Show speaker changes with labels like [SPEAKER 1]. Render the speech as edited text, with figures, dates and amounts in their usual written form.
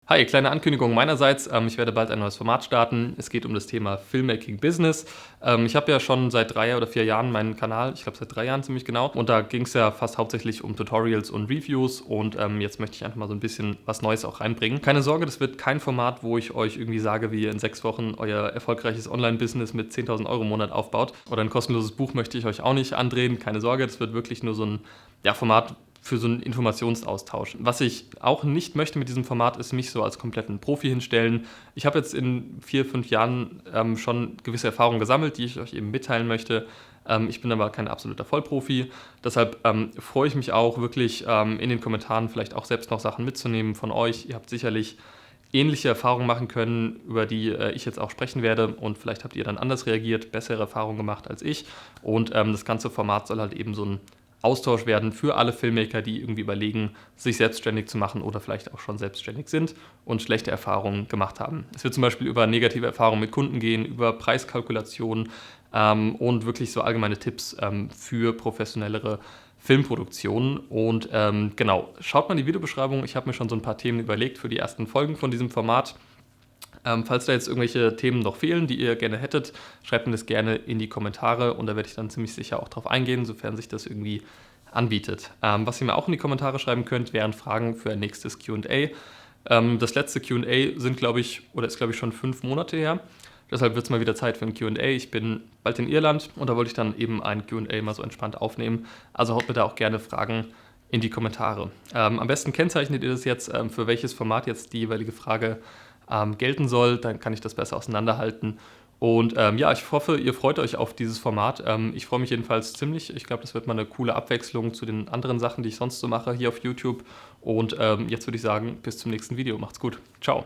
[SPEAKER 1] Hi, kleine Ankündigung meinerseits. Ich werde bald ein neues Format starten. Es geht um das Thema Filmmaking Business. Ich habe ja schon seit 3 oder 4 Jahren meinen Kanal, ich glaube seit 3 Jahren ziemlich genau. Und da ging es ja fast hauptsächlich um Tutorials und Reviews. Und jetzt möchte ich einfach mal so ein bisschen was Neues auch reinbringen. Keine Sorge, das wird kein Format, wo ich euch irgendwie sage, wie ihr in 6 Wochen euer erfolgreiches Online-Business mit 10.000 Euro im Monat aufbaut. Oder ein kostenloses Buch möchte ich euch auch nicht andrehen. Keine Sorge, das wird wirklich nur so ein Format für so einen Informationsaustausch. Was ich auch nicht möchte mit diesem Format, ist mich so als kompletten Profi hinstellen. Ich habe jetzt in 4, 5 Jahren schon gewisse Erfahrungen gesammelt, die ich euch eben mitteilen möchte. Ich bin aber kein absoluter Vollprofi. Deshalb freue ich mich auch wirklich in den Kommentaren vielleicht auch selbst noch Sachen mitzunehmen von euch. Ihr habt sicherlich ähnliche Erfahrungen machen können, über die ich jetzt auch sprechen werde, und vielleicht habt ihr dann anders reagiert, bessere Erfahrungen gemacht als ich, und das ganze Format soll halt eben so ein Austausch werden für alle Filmmaker, die irgendwie überlegen, sich selbstständig zu machen oder vielleicht auch schon selbstständig sind und schlechte Erfahrungen gemacht haben. Es wird zum Beispiel über negative Erfahrungen mit Kunden gehen, über Preiskalkulationen und wirklich so allgemeine Tipps für professionellere Filmproduktionen. Und genau, schaut mal in die Videobeschreibung. Ich habe mir schon so ein paar Themen überlegt für die ersten Folgen von diesem Format. Falls da jetzt irgendwelche Themen noch fehlen, die ihr gerne hättet, schreibt mir das gerne in die Kommentare, und da werde ich dann ziemlich sicher auch drauf eingehen, sofern sich das irgendwie anbietet. Was ihr mir auch in die Kommentare schreiben könnt, wären Fragen für ein nächstes Q&A. Das letzte Q&A ist, glaube ich, schon 5 Monate her. Deshalb wird es mal wieder Zeit für ein Q&A. Ich bin bald in Irland und da wollte ich dann eben ein Q&A mal so entspannt aufnehmen. Also haut mir da auch gerne Fragen in die Kommentare. Am besten kennzeichnet ihr das jetzt, für welches Format jetzt die jeweilige Frage gelten soll, dann kann ich das besser auseinanderhalten. Und ich hoffe, ihr freut euch auf dieses Format. Ich freue mich jedenfalls ziemlich. Ich glaube, das wird mal eine coole Abwechslung zu den anderen Sachen, die ich sonst so mache hier auf YouTube. Und jetzt würde ich sagen, bis zum nächsten Video. Macht's gut. Ciao.